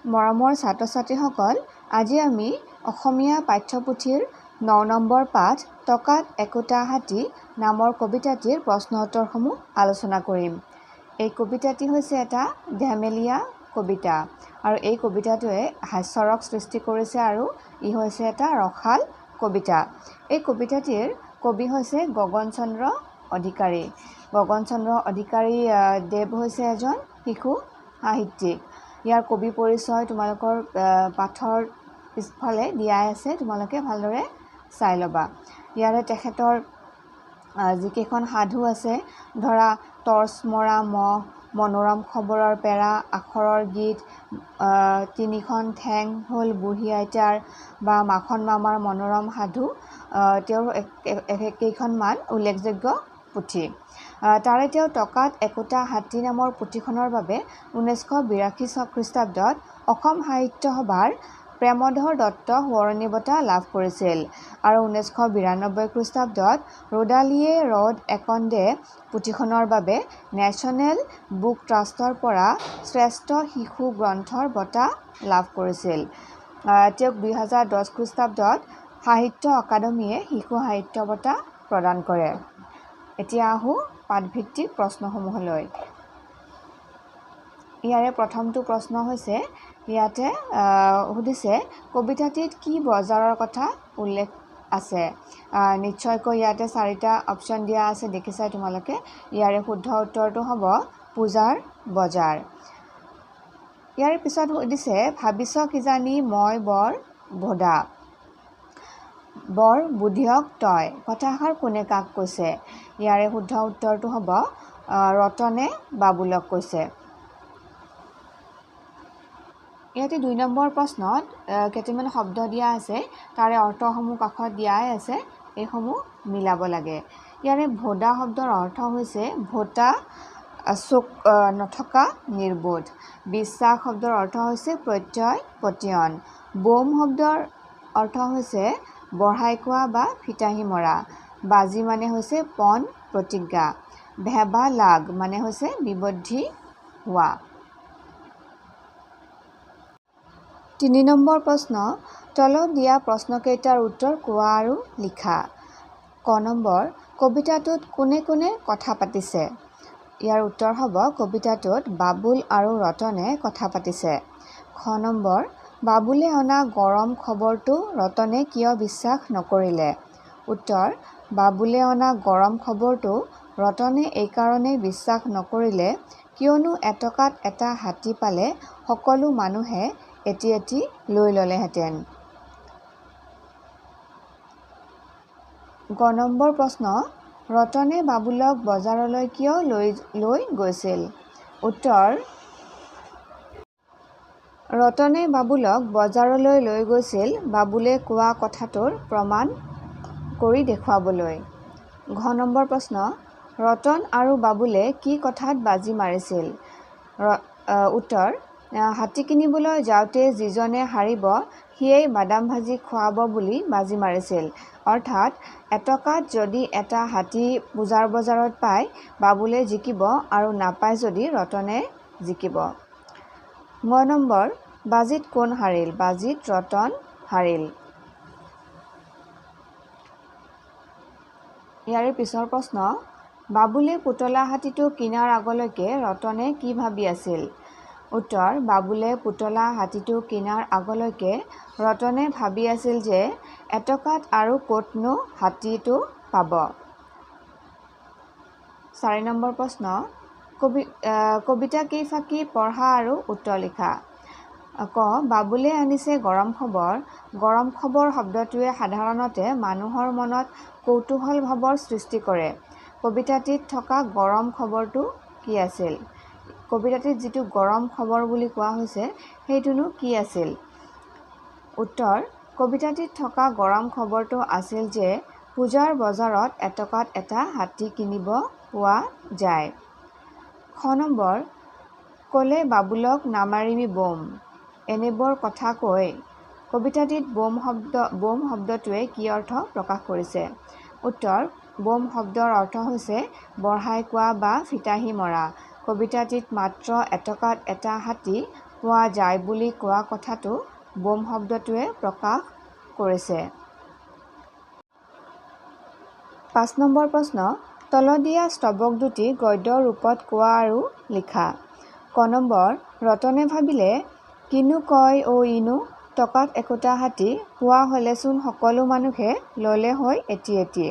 মৰমৰ ছাত্ৰ-ছাত্ৰীসকল, আজি আমি অসমীয়া পাঠ্যপুথিৰ ৯ নম্বৰ পাঠ টকাত একোটা হাতী নামৰ কবিতাটিৰ প্ৰশ্ন উত্তৰসমূহ আলোচনা কৰিম। এই কবিতাটি হৈছে এটা ধেমেলীয়া কবিতা আৰু এই কবিতাটোৱে হাস্যৰস সৃষ্টি কৰিছে আৰু ই হৈছে এটা ৰসাল কবিতা। এই কবিতাটিৰ কবি হৈছে গগন চন্দ্ৰ অধিকাৰী। গগন চন্দ্ৰ অধিকাৰী দেৱ হৈছে এজন শিশু সাহিত্যিক। ইয়াৰ কবি পৰিচয় তোমালোকৰ পাঠৰ পিছফালে দিয়াই আছে, তোমালোকে ভালদৰে চাই ল'বা। ইয়াৰে তেখেতৰ যিকেইখন সাধু আছে, ধৰা টৰ্চ মৰা মহ, মনোৰম খবৰৰ পেৰা, আখৰৰ গীত, তিনিখন ঠেং হ'ল বুঢ়ী আইতাৰ বা মাখন মামাৰ মনোৰম সাধু, তেওঁৰ কেইখনমান উল্লেখযোগ্য পুথি। তাৰে তেওঁ টকাত একোটা হাতী নামৰ পুথিখনৰ বাবে 1982 খ্ৰীষ্টাব্দত অসম সাহিত্য সভাৰ প্ৰেমধৰ দত্ত সোঁৱৰণী বঁটা লাভ কৰিছিল আৰু 1992 খ্ৰীষ্টাব্দত ৰোডালিয়ে ৰড একন্দে পুথিখনৰ বাবে নেশ্যনেল বুক ট্ৰাষ্টৰ পৰা শ্ৰেষ্ঠ শিশু গ্ৰন্থৰ বঁটা লাভ কৰিছিল। তেওঁক 2010 খ্ৰীষ্টাব্দত সাহিত্য অকাডেমীয়ে শিশু সাহিত্য বঁটা প্ৰদান কৰে। এতিয়া আহোঁ পাঠভিত্তিক প্ৰশ্নসমূহলৈ। ইয়াৰে প্ৰথমটো প্ৰশ্ন হৈছে, ইয়াতে সুধিছে কবিতাটিত কি বজাৰৰ কথা উল্লেখ আছে। নিশ্চয়কৈ ইয়াতে 4টা অপশ্যন দিয়া আছে, দেখিছাই তোমালোকে। ইয়াৰে শুদ্ধ উত্তৰটো হ'ব পূজাৰ বজাৰ। ইয়াৰ পিছত সুধিছে, ভাবিছ কিজানি মই বৰ ভোদা, বৰ বুধিয়ক তই, কথাষাৰ কোনে কাক কৈছে। ইয়াৰে শুদ্ধ উত্তৰটো হ'ব ৰতনে বাবুলক কৈছে। ইয়াতে 2 নম্বৰ প্ৰশ্নত কেইটামান শব্দ দিয়া আছে, তাৰে অৰ্থসমূহ কাষত দিয়াই আছে, এইসমূহ মিলাব লাগে। ইয়াৰে ভোদা শব্দৰ অৰ্থ হৈছে ভোটা, চোক নথকা, নিৰ্বোধ। বিশ্বাস শব্দৰ অৰ্থ হৈছে প্ৰত্যয়, পতিয়ন। বোম শব্দৰ অৰ্থ হৈছে বঢ়াই কোৱা বা ফিতাহি মৰা। বাজি মানে হৈছে পণ, প্ৰতিজ্ঞা। ভেবা লাগ মানে হৈছে বিবদ্ধি হোৱা। 3 নম্বৰ প্ৰশ্ন, তলত দিয়া প্ৰশ্নকেইটাৰ উত্তৰ কোৱা আৰু লিখা। ক নম্বৰ, কবিতাটোত কোনে কোনে কথা পাতিছে। ইয়াৰ উত্তৰ হ'ব কবিতাটোত বাবুল আৰু ৰতনে কথা পাতিছে। খ নম্বৰ, বাবুলে অনা গৰম খবৰটো ৰতনে কিয় বিশ্বাস নকৰিলে। উত্তৰ, বাবুলে অনা গৰম খবৰটো ৰতনে এইকাৰণেই বিশ্বাস নকৰিলে কিয়নো এটকাত এটা হাতী পালে সকলো মানুহে এটি এটি লৈ ল'লেহেঁতেন। গ নম্বৰ প্ৰশ্ন, ৰতনে বাবুলক বজাৰলৈ কিয় লৈ গৈছিল। উত্তৰ, ৰতনে বাবুলক বজাৰলৈ লৈ গৈছিল বাবুলে কোৱা কথাটোৰ প্ৰমাণ কৰি দেখুৱাবলৈ। ঘ নম্বৰ প্ৰশ্ন, ৰতন আৰু বাবুলে কি কথাত বাজি মাৰিছিল। উত্তৰ, হাতী কিনিবলৈ যাওঁতে যিজনে হাৰিব সিয়েই বাদাম ভাজি খুৱাব বুলি বাজি মাৰিছিল। অৰ্থাৎ এটকাত যদি এটা হাতী পূজাৰ বজাৰত পায় বাবুলে জিকিব আৰু নাপায় যদি ৰতনে জিকিব। ঙ নম্বৰ, বাজিত কোন হাৰিল। বাজিত ৰতন হাৰিল। ইয়াৰে পিছৰ প্ৰশ্ন, বাবুলে পুতলা হাতীটো কিনাৰ আগলৈকে ৰতনে কি ভাবি আছিল। উত্তৰ, বাবুলে পুতলা হাতীটো কিনাৰ আগলৈকে ৰতনে ভাবি আছিল যে এটকাত আৰু ক'তনো হাতীটো পাব। 4 নম্বৰ প্ৰশ্ন, কবিতাকেইফাকি পঢ়া আৰু উত্তৰ লিখা। ক, বাবুলে আনিছে গৰম খবৰ। গৰম খবৰ শব্দটোৱে সাধাৰণতে মানুহৰ মনত কৌতূহল ভাৱৰ সৃষ্টি কৰে। কবিতাটিত থকা গৰম খবৰটো কি আছিল। কবিতাটিত যিটো গৰম খবৰ বুলি কোৱা হৈছে সেইটোনো কি আছিল। উত্তৰ, কবিতাটিত থকা গৰম খবৰটো আছিল যে পূজাৰ বজাৰত এটকাত এটা হাতী কিনিব পোৱা যায়। খ নম্বৰ, ক'লে বাবুলক নামাৰিবি বোম, এনেবোৰ কথা কৈ কবিতাটিত বোম শব্দটোৱে কি অৰ্থ প্ৰকাশ কৰিছে। উত্তৰ, বোম শব্দৰ অৰ্থ হৈছে বঢ়াই কোৱা বা ফিতাহি মৰা। কবিতাটিত মাত্ৰ এটকাত এটা হাতী পোৱা যায় বুলি কোৱা কথাটো বোম শব্দটোৱে প্ৰকাশ কৰিছে। ৫ নম্বৰ প্ৰশ্ন, তলত দিয়া স্তৱক দুটি গদ্য ৰূপত কোৱা আৰু লিখা। ক নম্বৰ, ৰতনে ভাবিলে কিনো কয় ইনো, টকাত একোটা হাতী, পোৱা হ'লেচোন সকলো মানুহে ল'লে হয় এটি এটি।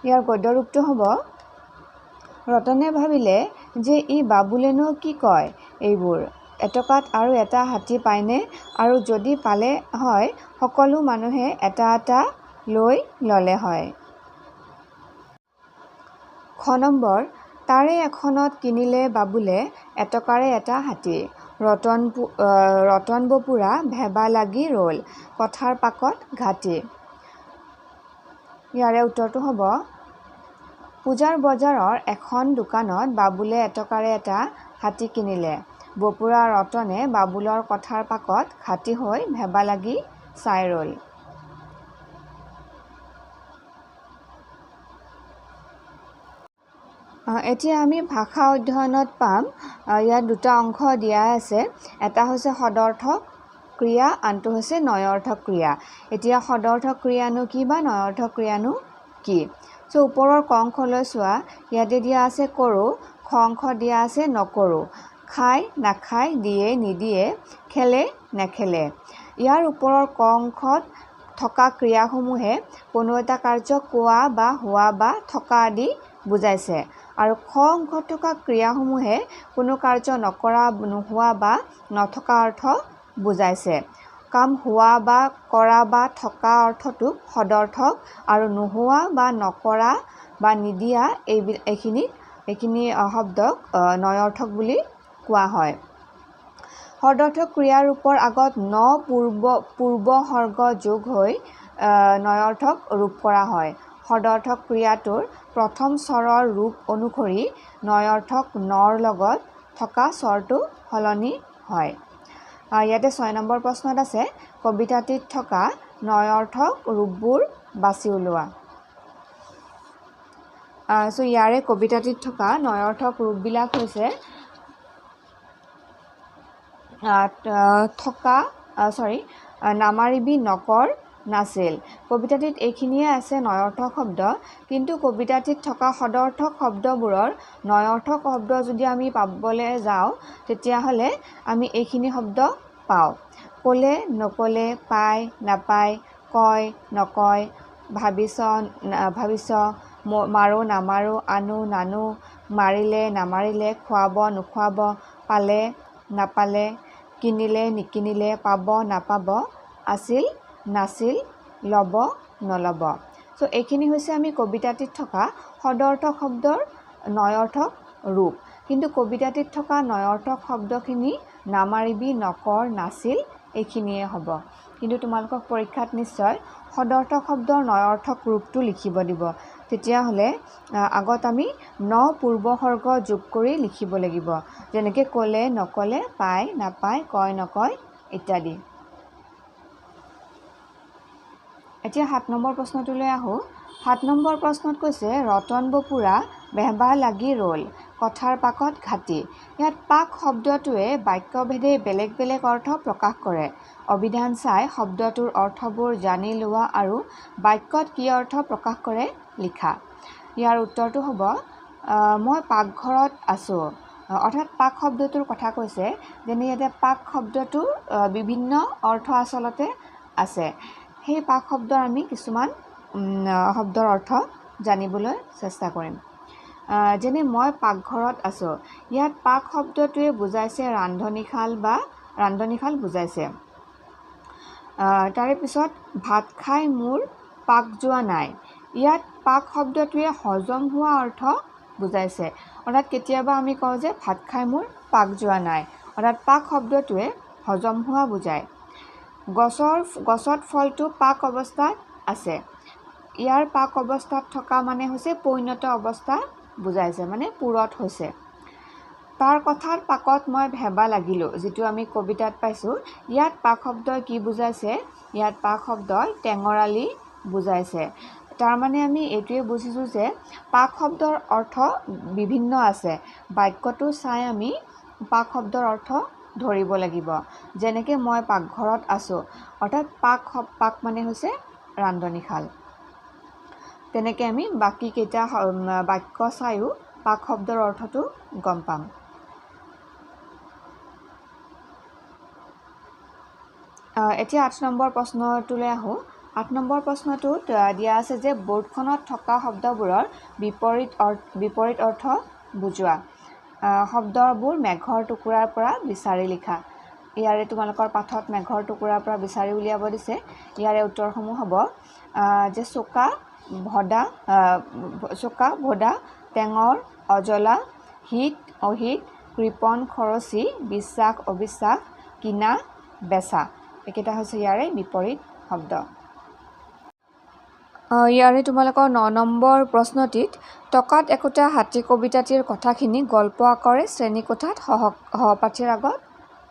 ইয়াৰ গদ্য ৰূপটো হ'ব, ৰতনে ভাবিলে যে ই বাবুলেনো কি কয় এইবোৰ, এটকাত আৰু এটা হাতী পায়নে, আৰু যদি পালে হয় সকলো মানুহে এটা এটা লৈ ল'লে হয়। খ নম্বৰ, তাৰে এখনত কিনিলে বাবুলে এটকাৰে এটা হাতী, ৰতন বপুৰা ভেবা লাগি ৰ'ল, কথাৰ পাকত ঘাটি। ইয়াৰে উত্তৰটো হ'ব, পূজাৰ বজাৰৰ এখন দোকানত বাবুলে এটকাৰে এটা হাতী কিনিলে, বপুৰা ৰতনে বাবুলৰ কথাৰ পাকত ঘাটি হৈ ভেবা লাগি চাই ৰ'ল। এতিয়া আমি ভাষা অধ্যয়নত পাম। ইয়াত দুটা অংশ দিয়া আছে, এটা হৈছে সদৰ্থক ক্ৰিয়া, আনটো হৈছে নঞৰ্থক ক্ৰিয়া। এতিয়া সদৰ্থক ক্ৰিয়ানো কি বা নঞৰ্থক ক্ৰিয়ানো কি? ওপৰৰ ক অংশলৈ চোৱা, ইয়াতে দিয়া আছে কৰোঁ, খ অংশ দিয়া আছে নকৰোঁ, খায় নাখায়, দিয়ে নিদিয়ে, খেলে নেখেলে। ইয়াৰ ওপৰৰ ক অংশত থকা ক্ৰিয়াসমূহে কোনো এটা কাৰ্য কোৱা বা হোৱা বা থকা আদি বুজাইছে, আৰু খ অংশত থকা ক্ৰিয়াসমূহে কোনো কাৰ্য নকৰা, নোহোৱা বা নথকা অৰ্থ বুজাইছে। কাম হোৱা বা কৰা বা থকা অৰ্থটোক সদৰ্থক, আৰু নোহোৱা বা নকৰা বা নিদিয়া এইখিনি শব্দক নঞৰ্থক বুলি কোৱা হয়। সদৰ্থক ক্ৰিয়াৰ ৰূপৰ আগত ন পূৰ্বসৰ্গ যোগ হৈ নঞৰ্থক ৰূপ কৰা হয়। সদৰ্থক ক্ৰিয়াটোৰ প্ৰথম স্বৰৰ ৰূপ অনুসৰি নঞৰ্থক নৰ লগত থকা স্বৰটো সলনি হয়। ইয়াতে ৬ নম্বৰ প্ৰশ্নত আছে, কবিতাটিত থকা নঞৰ্থক ৰূপবোৰ বাছি উলিওৱা। ইয়াৰে কবিতাটিত থকা নঞৰ্থক ৰূপবিলাক হৈছে নামাৰিবি নকৰ নাছিল। কবিতাটিত এইখিনিয়ে আছে নঞৰ্থক শব্দ, কিন্তু কবিতাটিত থকা সদৰ্থক শব্দবোৰৰ নঞৰ্থক শব্দ যদি আমি পাবলৈ যাওঁ, তেতিয়াহ'লে আমি এইখিনি শব্দ পাওঁ। ক'লে নক'লে, পায় নাপায়, কয় নকয়, ভাবিছ মাৰো নামাৰো, আনো নানো, মাৰিলে নামাৰিলে, খুৱাব নোখুৱাব, পালে নাপালে, কিনিলে নিকিনিলে, পাব নাপাব, আছিল নাছিল, ল'ব নল'ব। এইখিনি হৈছে আমি কবিতাটিত থকা সদৰ্থক শব্দৰ নঞৰ্থক ৰূপ। কিন্তু কবিতাটিত থকা নঞৰ্থক শব্দখিনি নামাৰিবি নকৰ নাছিল এইখিনিয়ে হ'ব। কিন্তু তোমালোকক পৰীক্ষাত নিশ্চয় সদৰ্থক শব্দৰ নঞৰ্থক ৰূপটো লিখিব দিব। তেতিয়াহ'লে আগত আমি ন পূৰ্বসৰ্গ যোগ কৰি লিখিব লাগিব, যেনেকৈ ক'লে নক'লে, পায় নাপায়, কয় নকয় ইত্যাদি। এতিয়া ৭ নম্বৰ প্ৰশ্নটোলৈ আহোঁ। ৭ নম্বৰ প্ৰশ্নত কৈছে, ৰতন বপুৰা ভেবা লাগি ৰ'ল, কথাৰ পাকত ঘাটি। ইয়াত পাক শব্দটোৱে বাক্যভেদে বেলেগ বেলেগ অৰ্থ প্ৰকাশ কৰে। অভিধান চাই শব্দটোৰ অৰ্থবোৰ জানি লোৱা আৰু বাক্যত কি অৰ্থ প্ৰকাশ কৰে লিখা। ইয়াৰ উত্তৰটো হ'ব, মই পাকঘৰত আছোঁ। অৰ্থাৎ পাক শব্দটোৰ কথা কৈছে, যেনে ইয়াতে পাক শব্দটোৰ বিভিন্ন অৰ্থ আচলতে আছে। সেই পাক শব্দৰ আমি কিছুমান শব্দৰ অৰ্থ জানিবলৈ চেষ্টা কৰিম। যেনে মই পাকঘৰত আছোঁ। ইয়াত পাক শব্দটোৱে বুজাইছে ৰান্ধনীশাল বুজাইছে। তাৰে পিছত ভাত খাই মোৰ পাক যোৱা নাই। ইয়াত পাক শব্দটোৱে হজম হোৱা অৰ্থ বুজাইছে। অৰ্থাৎ কেতিয়াবা আমি কওঁ যে ভাত খাই মোৰ পাক যোৱা নাই, অৰ্থাৎ পাক শব্দটোৱে হজম হোৱা বুজায়। গছত ফলটো পাক অৱস্থাত আছে। ইয়াৰ পাক অৱস্থাত থকা মানে হৈছে পৰিণত অৱস্থা বুজাইছে, মানে পূৰঠ হৈছে। তাৰ কথাৰ পাকত মই ভেবা লাগিলোঁ, যিটো আমি কবিতাত পাইছোঁ। ইয়াত পাক শব্দই কি বুজাইছে? ইয়াত পাক শব্দই টেঙৰালি বুজাইছে। তাৰমানে আমি এইটোৱে বুজিছোঁ যে পাক শব্দৰ অৰ্থ বিভিন্ন আছে। বাক্যটো চাই আমি পাক শব্দৰ অৰ্থ ধৰিব লাগিব। যেনেকৈ মই পাকঘৰত আছোঁ, অৰ্থাৎ পাক মানে হৈছে ৰান্ধনীশাল। তেনেকৈ আমি বাকীকেইটা বাক্য চায়ো পাক শব্দৰ অৰ্থটো গম পাম। এতিয়া 8 নম্বৰ প্ৰশ্নটোলৈ আহোঁ। 8 নম্বৰ প্ৰশ্নটোত দিয়া আছে যে বৰ্ডখনত থকা শব্দবোৰৰ বিপৰীত অৰ্থ বুজোৱা। শব্দবোৰ মেঘৰ টুকুৰাৰ পৰা বিচাৰি লিখা। ইয়াৰে তোমালোকৰ পাঠত মেঘৰ টুকুৰাৰ পৰা বিচাৰি উলিয়াব দিছে। ইয়াৰে উত্তৰসমূহ হ'ব যে চোকা, ভোদা, টেঙৰ, অজলা, হিত, অহিত, কৃপণ, খৰচী, বিশ্বাস, অবিশ্বাস, কিনা, বেচা। এইকেইটা হৈছে ইয়াৰে বিপৰীত শব্দ। ইয়াৰে তোমালোকৰ 9 নম্বৰ প্ৰশ্নটিত টকাত একোটা হাতী কবিতাটিৰ কথাখিনি গল্প আকাৰে শ্ৰেণীকোঠাত সহপাঠীৰ আগত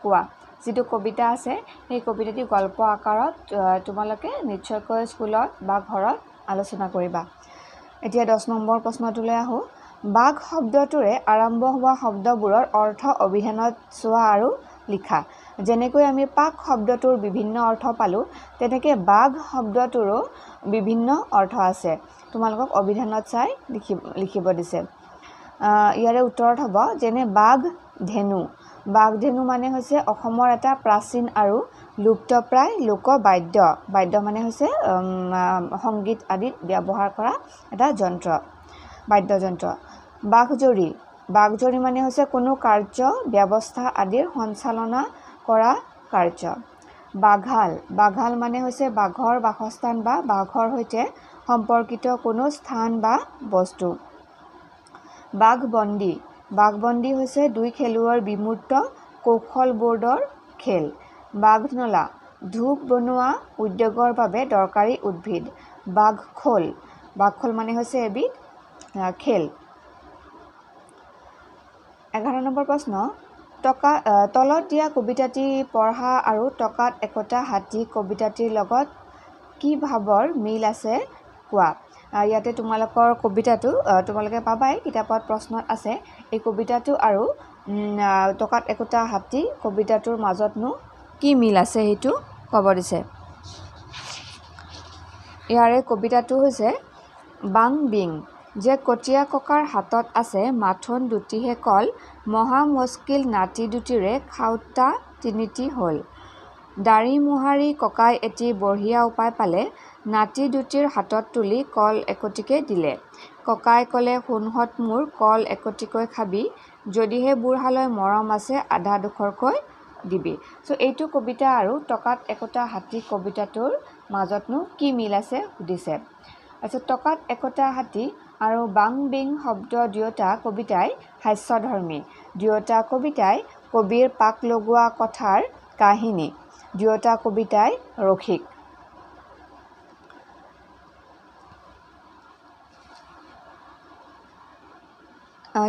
কোৱা। যিটো কবিতা আছে সেই কবিতাটি গল্প আকাৰত তোমালোকে নিশ্চয়কৈ স্কুলত বা ঘৰত আলোচনা কৰিবা। এতিয়া 10 নম্বৰ প্ৰশ্নটোলৈ আহোঁ। বাঘ শব্দটোৰে আৰম্ভ হোৱা শব্দবোৰৰ অৰ্থ অভিধানত চোৱা আৰু লিখা। যেনেকৈ আমি পাক শব্দটোৰ বিভিন্ন অৰ্থ পালোঁ, তেনেকৈ বাঘ শব্দটোৰো বিভিন্ন অৰ্থ আছে। তোমালোকক অভিধানত চাই লিখিব দিছে। ইয়াৰে উত্তৰত হ'ব যেনে বাঘ ধেনু। বাঘ ধেনু মানে হৈছে অসমৰ এটা প্ৰাচীন আৰু লুপ্তপ্ৰায় লোকবাদ্য। বাদ্য মানে হৈছে সংগীত আদিত ব্যৱহাৰ কৰা এটা যন্ত্ৰ, বাদ্যযন্ত্ৰ। বাঘজৰী। বাঘজৰী মানে হৈছে কোনো কাৰ্য, ব্যৱস্থা আদিৰ সঞ্চালনা কৰা কাৰ্য। বাঘাল। বাঘাল মানে হৈছে বাঘৰ বাসস্থান বা বাঘৰ সৈতে সম্পৰ্কিত কোনো স্থান বা বস্তু। বাঘবন্দী। বাঘবন্দী হৈছে 2 খেলুৱৈৰ বিমূৰ্ত কৌশল বৰ্ডৰ খেল। বাঘনলা। ধূপ বনোৱা উদ্যোগৰ বাবে দৰকাৰী উদ্ভিদ। বাঘখোল। বাঘখোল মানে হৈছে এবিধ খেল। 11 নম্বৰ প্ৰশ্ন। তলত দিয়া কবিতাটি পঢ়া আৰু টকাত একোটা হাতী কবিতাটিৰ লগত কি ভাৱৰ মিল আছে কোৱা। ইয়াতে তোমালোকৰ কবিতাটো তোমালোকে পাবাই, কিতাপত প্ৰশ্নত আছে। এই কবিতাটো আৰু টকাত একোটা হাতী কবিতাটোৰ মাজতনো কি মিল আছে সেইটো ক'ব দিছে। ইয়াৰে কবিতাটো হৈছে বাং বিং। যে কটীয়া ককাৰ হাতত আছে মাথোন দুটিহে কল, মহা মুস্কিল নাতি দুটিৰে খাওঁতা তিনিটি হ'ল। দাঢ়ি মোহাৰি ককাই এটি বঢ়িয়া উপায় পালে, নাতি দুটিৰ হাতত তুলি কল একোটিকে দিলে। ককাই ক'লে শুনহঁত মোৰ কল একোটিকৈ খাবি, যদিহে বুঢ়ালৈ মৰম আছে আধা ডোখৰকৈ দিবি। এইটো কবিতা আৰু টকাত একোটা হাতী কবিতাটোৰ মাজতনো কি মিল আছে সুধিছে। টকাত একোটা হাতী আৰু বাং বিং শব্দ দুয়োটা কবিতাই হাস্যধৰ্মী। দুয়োটা কবিতাই কবিৰ পাক লগোৱা কথাৰ কাহিনী। দুয়োটা কবিতাই ৰসিক।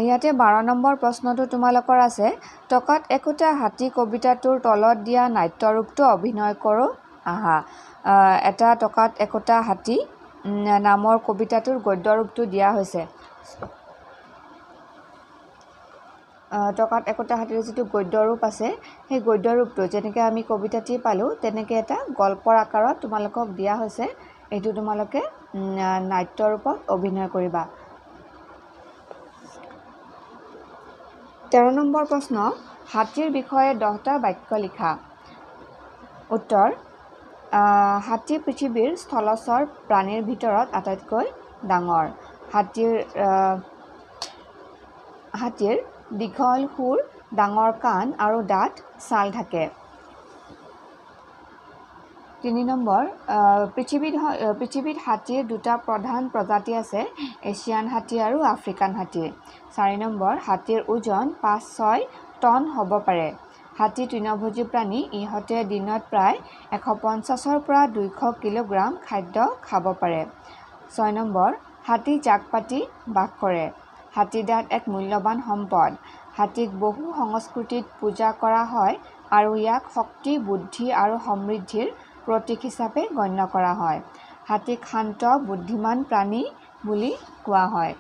ইয়াতে 12 নম্বৰ প্ৰশ্নটো তোমালোকৰ আছে টকাত একোটা হাতী কবিতাটোৰ তলত দিয়া নাট্যৰূপটো অভিনয় কৰোঁ আহা। এটা টকাত একোটা হাতী নামৰ কবিতাটোৰ গদ্যৰূপটো দিয়া হৈছে। টকাত একোটা হাতীৰ যিটো গদ্যৰূপ আছে সেই গদ্যৰূপটো যেনেকৈ আমি কবিতাটি পালোঁ তেনেকৈ এটা গল্পৰ আকাৰত তোমালোকক দিয়া হৈছে। এইটো তোমালোকে নাট্যৰূপত অভিনয় কৰিবা। 13 নম্বৰ প্ৰশ্ন। হাতীৰ বিষয়ে 10টা বাক্য লিখা। উত্তৰ। হাতী পৃথিৱীৰ স্থলচৰ প্ৰাণীৰ ভিতৰত আটাইতকৈ ডাঙৰ। হাতীৰ দীঘল শুৰ, ডাঙৰ কাণ আৰু দাঁত ছাল থাকে। 3 নম্বৰ। পৃথিৱীত হাতীৰ 2টা প্ৰধান প্ৰজাতি আছে, এছিয়ান হাতী আৰু আফ্ৰিকান হাতী। 4 নম্বৰ। হাতীৰ ওজন 5-6 টন হ'ব পাৰে। হাতী তৃণভোজী প্ৰাণী। ইহঁতে দিনত প্ৰায় 150ৰ পৰা 200 কিলোগ্ৰাম খাদ্য খাব পাৰে। 6 নম্বৰ। হাতী জাক পাতি বাস কৰে। হাতী দাঁত এক মূল্যৱান সম্পদ। হাতীক বহু সংস্কৃতিত পূজা কৰা হয় আৰু ইয়াক শক্তি, বুদ্ধি আৰু সমৃদ্ধিৰ প্ৰতীক হিচাপে গণ্য কৰা হয়। হাতীক শান্ত, বুদ্ধিমান প্ৰাণী বুলি কোৱা হয়।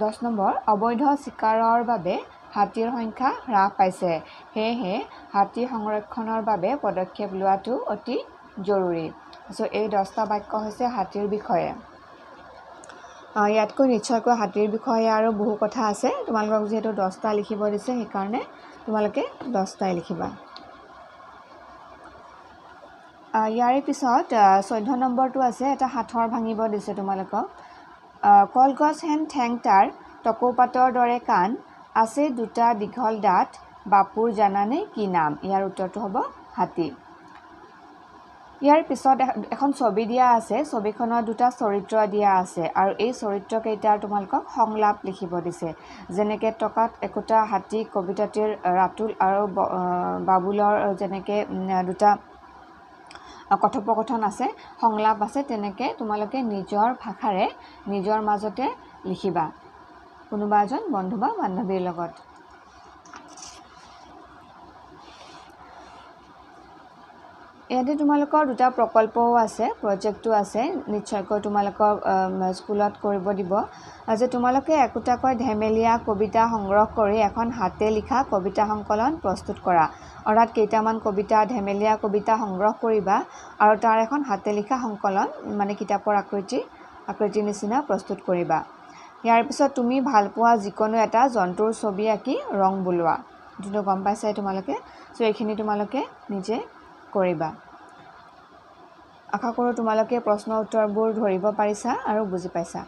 10 নম্বৰ। অবৈধ চিকাৰৰ বাবে হাতীৰ সংখ্যা হ্ৰাস পাইছে। সেয়েহে হাতী সংৰক্ষণৰ বাবে পদক্ষেপ লোৱাটো অতি জৰুৰী। এই 10টা বাক্য হৈছে হাতীৰ বিষয়ে। ইয়াতকৈ নিশ্চয়কৈ হাতীৰ বিষয়ে আৰু বহু কথা আছে। তোমালোকক যিহেতু 10টা লিখিব দিছে সেইকাৰণে তোমালোকে 10টাই লিখিবা। ইয়াৰে পিছত 14 নম্বৰটো আছে এটা সাঁথৰ ভাঙিব দিছে তোমালোকক। কলগছ হেন ঠেং তাৰ টকৌপাতৰ দৰে কাণ আছে দুটা দীঘল দাঁত বাপুৰ জানানে কি নাম? ইয়াৰ উত্তৰটো হ'ব হাতী। ইয়াৰ পিছত এখন ছবি দিয়া আছে। ছবিখনত দুটা চৰিত্ৰ দিয়া আছে আৰু এই চৰিত্ৰকেইটাৰ তোমালোকক সংলাপ লিখিব দিছে। যেনেকৈ টকাত একোটা হাতী কবিতাটিৰ ৰাতুল আৰু বাবুলৰ যেনেকৈ দুটা কথোপকথন আছে, সংলাপ আছে, তেনেকৈ তোমালোকে নিজৰ ভাষাৰে নিজৰ মাজতে লিখিবা কোনোবা এজন বন্ধু বা বান্ধৱীৰ লগত। ইয়াতে তোমালোকৰ দুটা প্ৰকল্পও আছে, প্ৰজেক্টটো আছে। নিশ্চয়কৈ তোমালোকৰ স্কুলত কৰিব দিব যে তোমালোকে একোটাকৈ ধেমেলীয়া কবিতা সংগ্ৰহ কৰি এখন হাতে লিখা কবিতা সংকলন প্ৰস্তুত কৰা। অৰ্থাৎ কেইটামান কবিতা ধেমেলীয়া কবিতা সংগ্ৰহ কৰিবা আৰু তাৰ এখন হাতে লিখা সংকলন মানে কিতাপৰ আকৃতিৰ নিচিনা প্ৰস্তুত কৰিবা। ইয়াৰ পিছত তুমি ভাল পোৱা যিকোনো এটা জন্তুৰ ছবি আঁকি ৰং বুলোৱা। যিটো গম পাইছাই তোমালোকে। এইখিনি তোমালোকে নিজে কৰিবা। আশা কৰোঁ তোমালোকে প্ৰশ্ন উত্তৰবোৰ ধৰিব পাৰিছা আৰু বুজি পাইছা।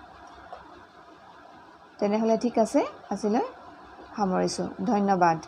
তেনেহ'লে ঠিক আছে, আজিলৈ সামৰিছোঁ। ধন্যবাদ।